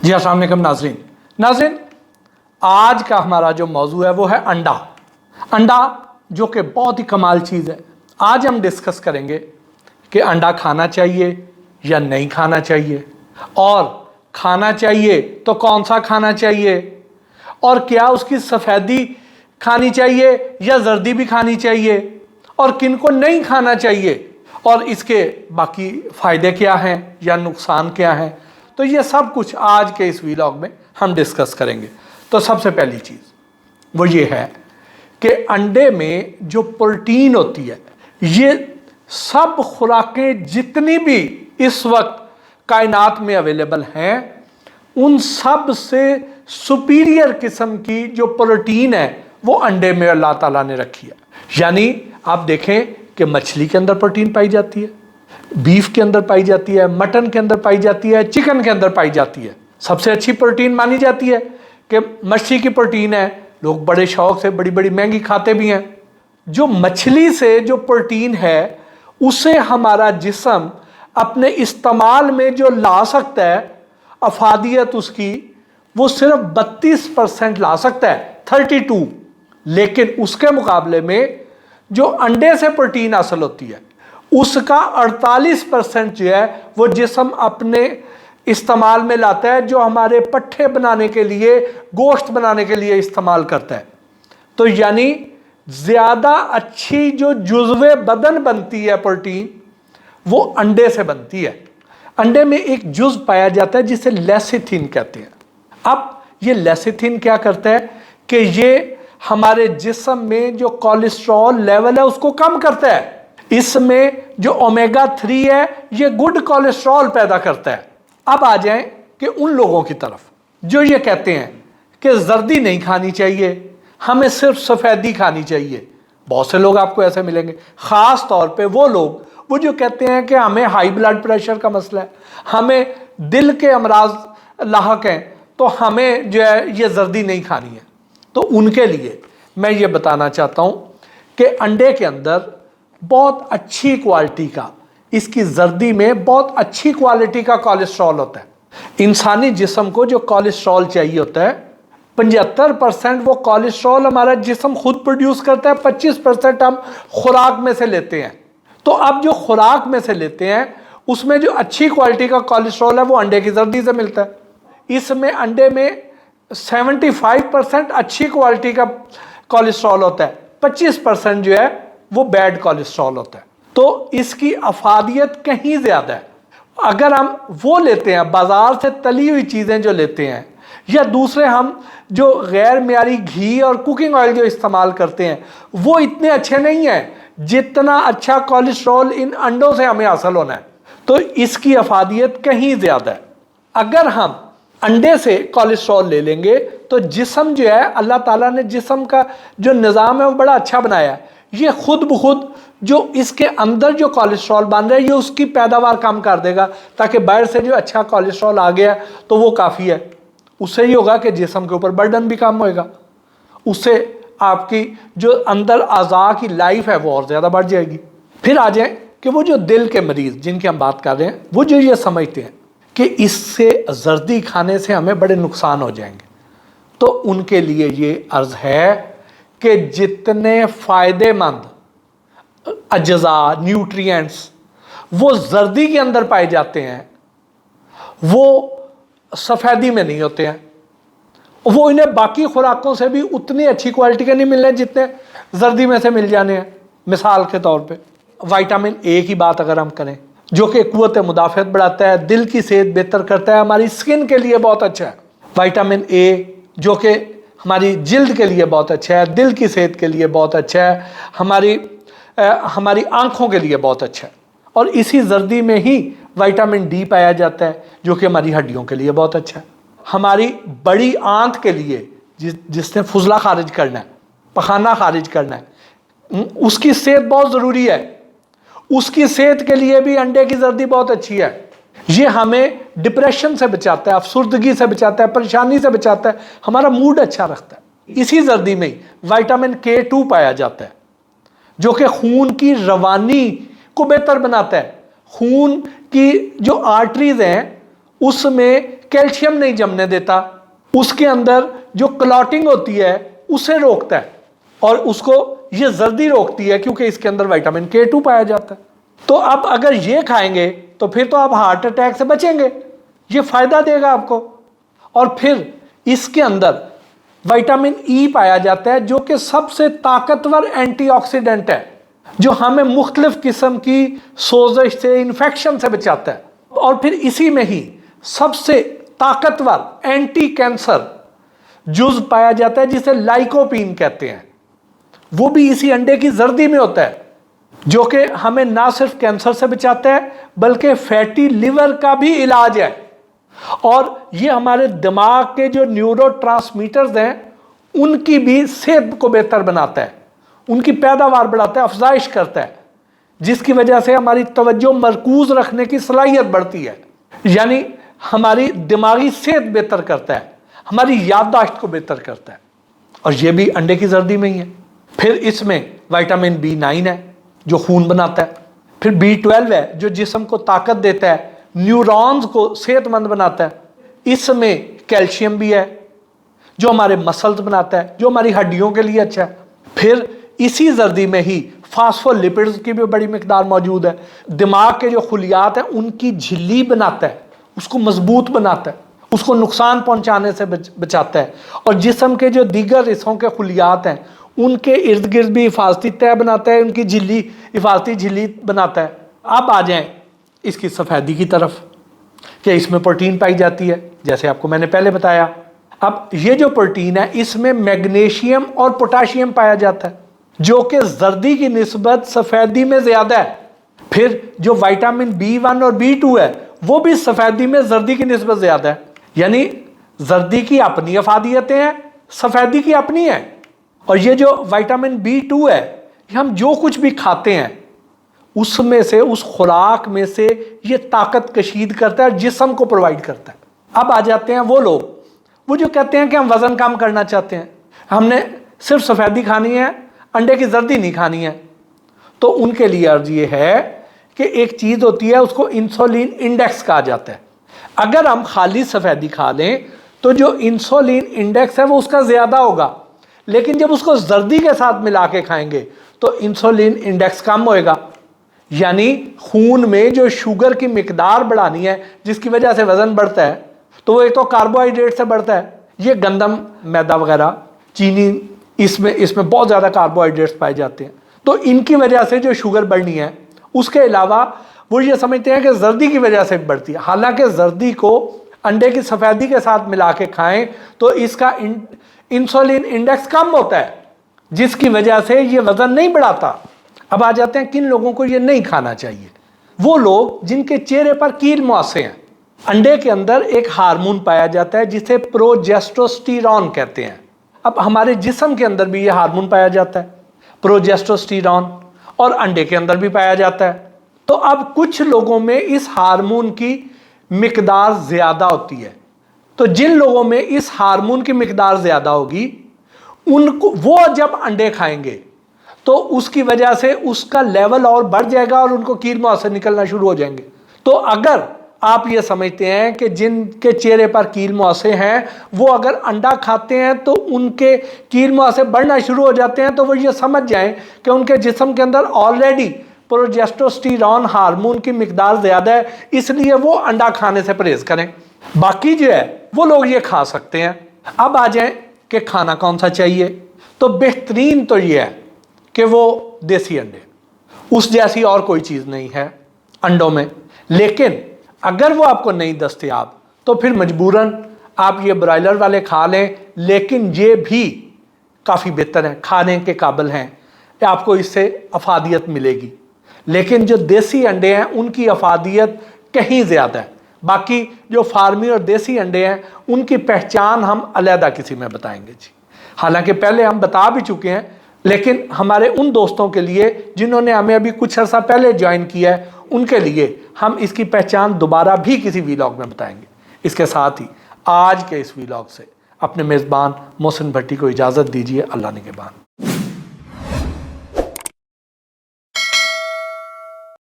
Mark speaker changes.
Speaker 1: جی السلام علیکم ناظرین آج کا ہمارا جو موضوع ہے وہ ہے انڈا جو کہ بہت ہی کمال چیز ہے۔ آج ہم ڈسکس کریں گے کہ انڈا کھانا چاہیے یا نہیں کھانا چاہیے، اور کھانا چاہیے تو کون سا کھانا چاہیے، اور کیا اس کی سفیدی کھانی چاہیے یا زردی بھی کھانی چاہیے، اور کن کو نہیں کھانا چاہیے، اور اس کے باقی فائدے کیا ہیں یا نقصان کیا ہیں۔ تو یہ سب کچھ آج کے اس ویلاگ میں ہم ڈسکس کریں گے۔ تو سب سے پہلی چیز وہ یہ ہے کہ انڈے میں جو پروٹین ہوتی ہے، یہ سب خوراکیں جتنی بھی اس وقت کائنات میں اویلیبل ہیں ان سب سے سپیریئر قسم کی جو پروٹین ہے وہ انڈے میں اللہ تعالیٰ نے رکھی ہے۔ یعنی آپ دیکھیں کہ مچھلی کے اندر پروٹین پائی جاتی ہے، بیف کے اندر پائی جاتی ہے، مٹن کے اندر پائی جاتی ہے، چکن کے اندر پائی جاتی ہے۔ سب سے اچھی پروٹین مانی جاتی ہے کہ مچھلی کی پروٹین ہے، لوگ بڑے شوق سے بڑی بڑی مہنگی کھاتے بھی ہیں۔ جو مچھلی سے جو پروٹین ہے اسے ہمارا جسم اپنے استعمال میں جو لا سکتا ہے، افادیت اس کی وہ صرف 32% لا سکتا ہے، 32، لیکن اس کے مقابلے میں جو انڈے سے پروٹین حاصل ہوتی ہے اس کا 48% جو ہے وہ جسم اپنے استعمال میں لاتا ہے، جو ہمارے پٹھے بنانے کے لیے، گوشت بنانے کے لیے استعمال کرتا ہے۔ تو یعنی زیادہ اچھی جو جزو بدن بنتی ہے پروٹین وہ انڈے سے بنتی ہے۔ انڈے میں ایک جز پایا جاتا ہے جسے لیسیتھین کہتے ہیں۔ اب یہ لیسیتھین کیا کرتا ہے کہ یہ ہمارے جسم میں جو کولیسٹرول لیول ہے اس کو کم کرتا ہے۔ اس میں جو اومیگا 3 ہے یہ گڈ کولیسٹرول پیدا کرتا ہے۔ اب آ جائیں کہ ان لوگوں کی طرف جو یہ کہتے ہیں کہ زردی نہیں کھانی چاہیے، ہمیں صرف سفیدی کھانی چاہیے۔ بہت سے لوگ آپ کو ایسے ملیں گے، خاص طور پہ وہ لوگ وہ جو کہتے ہیں کہ ہمیں ہائی بلڈ پریشر کا مسئلہ ہے، ہمیں دل کے امراض لاحق ہیں، تو ہمیں جو ہے یہ زردی نہیں کھانی ہے۔ تو ان کے لیے میں یہ بتانا چاہتا ہوں کہ انڈے کے اندر بہت اچھی کوالٹی کا، اس کی زردی میں بہت اچھی کوالٹی کا کولیسٹرول ہوتا ہے۔ انسانی جسم کو جو کولیسٹرول چاہیے ہوتا ہے 75% وہ کولیسٹرول ہمارا جسم خود پروڈیوس کرتا ہے، 25% ہم خوراک میں سے لیتے ہیں۔ تو اب جو خوراک میں سے لیتے ہیں اس میں جو اچھی کوالٹی کا کولیسٹرول ہے وہ انڈے کی زردی سے ملتا ہے۔ اس میں انڈے میں 75% اچھی کوالٹی کا کولیسٹرول ہوتا ہے، 25% جو ہے وہ بیڈ کولیسٹرول ہوتا ہے۔ تو اس کی افادیت کہیں زیادہ ہے۔ اگر ہم وہ لیتے ہیں بازار سے تلی ہوئی چیزیں جو لیتے ہیں، یا دوسرے ہم جو غیر معیاری گھی اور کوکنگ آئل جو استعمال کرتے ہیں وہ اتنے اچھے نہیں ہیں جتنا اچھا کولیسٹرول ان انڈوں سے ہمیں حاصل ہونا ہے۔ تو اس کی افادیت کہیں زیادہ ہے۔ اگر ہم انڈے سے کولیسٹرول لے لیں گے تو جسم جو ہے، اللہ تعالیٰ نے جسم کا جو نظام ہے وہ بڑا اچھا بنایا ہے، یہ خود بخود جو اس کے اندر جو کولیسٹرول بن رہا ہے یہ اس کی پیداوار کم کر دے گا، تاکہ باہر سے جو اچھا کولیسٹرول آ گیا تو وہ کافی ہے۔ اس سے یہ ہوگا کہ جسم کے اوپر برڈن بھی کم ہوئے گا، اس سے آپ کی جو اندر اعضاء کی لائف ہے وہ اور زیادہ بڑھ جائے گی۔ پھر آ جائیں کہ وہ جو دل کے مریض جن کی ہم بات کر رہے ہیں وہ جو یہ سمجھتے ہیں کہ اس سے زردی کھانے سے ہمیں بڑے نقصان ہو جائیں گے، تو ان کے لیے یہ عرض ہے کہ جتنے فائدے مند اجزاء، نیوٹرینٹس وہ زردی کے اندر پائے جاتے ہیں وہ سفیدی میں نہیں ہوتے ہیں۔ وہ انہیں باقی خوراکوں سے بھی اتنی اچھی کوالٹی کے نہیں ملنے جتنے زردی میں سے مل جانے ہیں۔ مثال کے طور پہ وائٹامن اے کی بات اگر ہم کریں جو کہ قوت مدافعت بڑھاتا ہے، دل کی صحت بہتر کرتا ہے، ہماری سکن کے لیے بہت اچھا ہے۔ وائٹامن اے جو کہ ہماری جلد کے لیے بہت اچھا ہے، دل کی صحت کے لیے بہت اچھا ہے، ہماری آنکھوں کے لیے بہت اچھا ہے۔ اور اسی زردی میں ہی وائٹامن ڈی پایا جاتا ہے جو کہ ہماری ہڈیوں کے لیے بہت اچھا ہے۔ ہماری بڑی آنت کے لیے جس نے فضلہ خارج کرنا ہے، پخانہ خارج کرنا ہے، اس کی صحت بہت ضروری ہے، اس کی صحت کے لیے بھی انڈے کی زردی بہت اچھی ہے۔ یہ ہمیں ڈپریشن سے بچاتا ہے، افسردگی سے بچاتا ہے، پریشانی سے بچاتا ہے، ہمارا موڈ اچھا رکھتا ہے۔ اسی زردی میں وائٹامن K2 پایا جاتا ہے جو کہ خون کی روانی کو بہتر بناتا ہے۔ خون کی جو آرٹریز ہیں उसमें कैल्शियम नहीं जमने देता, उसके अंदर जो क्लॉटिंग होती है उसे रोकता है, और उसको ये जर्दी रोकती है क्योंकि इसके अंदर विटामिन K2 पाया जाता है। तो अब अगर ये खाएंगे तो फिर तो आप हार्ट अटैक से बचेंगे, ये फायदा देगा आपको। और फिर इसके अंदर विटामिन E पाया जाता है जो कि सबसे ताकतवर एंटीऑक्सीडेंट है, जो हमें मुख्तलिफ किस्म की सोजिश से, इन्फेक्शन से बचाता है। और फिर इसी में ही सबसे ताकतवर एंटी कैंसर जुज पाया जाता है जिसे लाइकोपीन कहते हैं, वो भी इसी अंडे की जर्दी में होता है, जो कि हमें ना सिर्फ कैंसर से बचाता है बल्कि फैटी लिवर का भी इलाज है। और ये हमारे दिमाग के जो न्यूरोट्रांसमीटर्स हैं उनकी भी सेहत को बेहतर बनाता है, उनकी पैदावार बढ़ाता है, अफजाइश करता है, जिसकी वजह से हमारी तवज्जो मरकूज रखने की सलाहियत बढ़ती है, यानी हमारी दिमागी सेहत बेहतर करता है, हमारी याददाश्त को बेहतर करता है। और ये भी अंडे की जर्दी में ही है। फिर इसमें विटामिन B9 है जो खून बनाता है, फिर B12 है जो जिस्म को ताकत देता है, न्यूरॉन्स को सेहतमंद बनाता है, इसमें कैल्शियम भी है जो हमारे मसल्स बनाता है, जो हमारी हड्डियों के लिए अच्छा है। फिर इसी जर्दी में ही फास्फोलिपिड्स की भी बड़ी मिकदार मौजूद है, दिमाग के जो खुलियात हैं उनकी झिल्ली बनाता है, उसको मजबूत बनाता है, उसको नुकसान पहुंचाने से बचाता है। और जिस्म के जो दीगर हिस्सों के खुलियात हैं उनके इर्द गिर्द भी हिफाजती तह बनाता है, उनकी झिल्ली हिफाजती झिल्ली बनाता है। अब आ जाएं इसकी सफ़ेदी की तरफ कि इसमें प्रोटीन पाई जाती है, जैसे आपको मैंने पहले बताया। अब ये जो प्रोटीन है इसमें मैग्नीशियम और पोटाशियम पाया जाता है जो कि जर्दी की निस्बत सफ़ेदी में ज़्यादा है। फिर जो विटामिन B1 और B2 है वो भी सफ़ेदी में जर्दी की निस्बत ज़्यादा है, यानी जर्दी की अपनी अफादियतें हैं, सफ़ेदी की अपनी है। और ये जो विटामिन B2 है, हम जो कुछ भी खाते हैं उसमें से, उस खुराक में से ये ताकत कशीद करता है, जिस्म को प्रोवाइड करता है। अब आ जाते हैं वो लोग वो जो कहते हैं कि हम वज़न कम करना चाहते हैं, हमने सिर्फ सफ़ेदी खानी है, अंडे की जर्दी नहीं खानी है। तो उनके लिए अर्ज ये है कि एक चीज़ होती है उसको इंसुलिन इंडेक्स कहा जाता है। अगर हम खाली सफ़ेदी खा लें तो जो इंसुलिन इंडेक्स है वो उसका ज़्यादा होगा, लेकिन जब उसको जर्दी के साथ मिला के खाएंगे तो इंसुलिन इंडेक्स कम होएगा, यानी खून में जो शुगर की मिकदार बढ़ानी है जिसकी वजह से वज़न बढ़ता है, तो वो एक तो कार्बोहाइड्रेट से बढ़ता है, ये गंदम, मैदा वगैरह, चीनी, इसमें बहुत ज़्यादा कार्बोहाइड्रेट्स पाए जाते हैं, तो इनकी वजह से जो शुगर बढ़नी है। उसके अलावा वो ये समझते हैं कि जर्दी की वजह से बढ़ती है, हालांकि जर्दी को अंडे की सफ़ेदी के साथ मिला के खाएं तो इसका इंसुलिन इंडेक्स कम होता है, जिसकी वजह से ये वज़न नहीं बढ़ाता। अब आ जाते हैं किन लोगों को ये नहीं खाना चाहिए। वो लोग जिनके चेहरे पर कील मुहासे हैं। अंडे के अंदर एक हार्मोन पाया जाता है जिसे प्रोजेस्टेरोन कहते हैं। अब हमारे जिस्म के अंदर भी ये हार्मोन पाया जाता है प्रोजेस्टेरोन, और अंडे के अंदर भी पाया जाता है। तो अब कुछ लोगों में इस हार्मोन की मिकदार ज़्यादा होती है, तो जिन लोगों में इस हार्मोन की मिकदार ज़्यादा होगी उनको, वो जब अंडे खाएंगे तो उसकी वजह से उसका लेवल और बढ़ जाएगा और उनको कील मुहासे निकलना शुरू हो जाएंगे। तो अगर आप ये समझते हैं कि जिनके चेहरे पर कील मुहासे हैं वो अगर अंडा खाते हैं तो उनके कील मुहासे बढ़ना शुरू हो जाते हैं, तो वो ये समझ जाएं कि उनके जिस्म के अंदर ऑलरेडी प्रोजेस्टेरोन हार्मोन की मिकदार ज़्यादा है, इसलिए वो अंडा खाने से परहेज़ करें। बाकी जो है वो लोग ये खा सकते हैं। अब आ जाएं कि खाना कौन सा चाहिए, तो बेहतरीन तो ये है कि वो देसी अंडे, उस जैसी और कोई चीज़ नहीं है अंडों में। लेकिन अगर वो आपको नहीं दस्तयाब तो फिर मजबूरन आप ये ब्रॉयलर वाले खा लें, लेकिन ये भी काफ़ी बेहतर हैं, खाने के काबिल हैं, आपको इससे अफादियत मिलेगी। लेकिन जो देसी अंडे हैं उनकी अफादियत कहीं ज़्यादा है। बाकी जो फार्मी और देसी अंडे हैं उनकी पहचान हम अलहदा किसी में बताएंगे जी, हालांकि पहले हम बता भी चुके हैं, लेकिन हमारे उन दोस्तों के लिए जिन्होंने हमें अभी कुछ अर्सा पहले ज्वाइन किया है उनके लिए हम इसकी पहचान दोबारा भी किसी वीलॉग में बताएंगे। इसके साथ ही आज के इस वीलॉग से अपने मेज़बान मोहसिन भट्टी को इजाज़त दीजिए। अल्लाह निगहबान।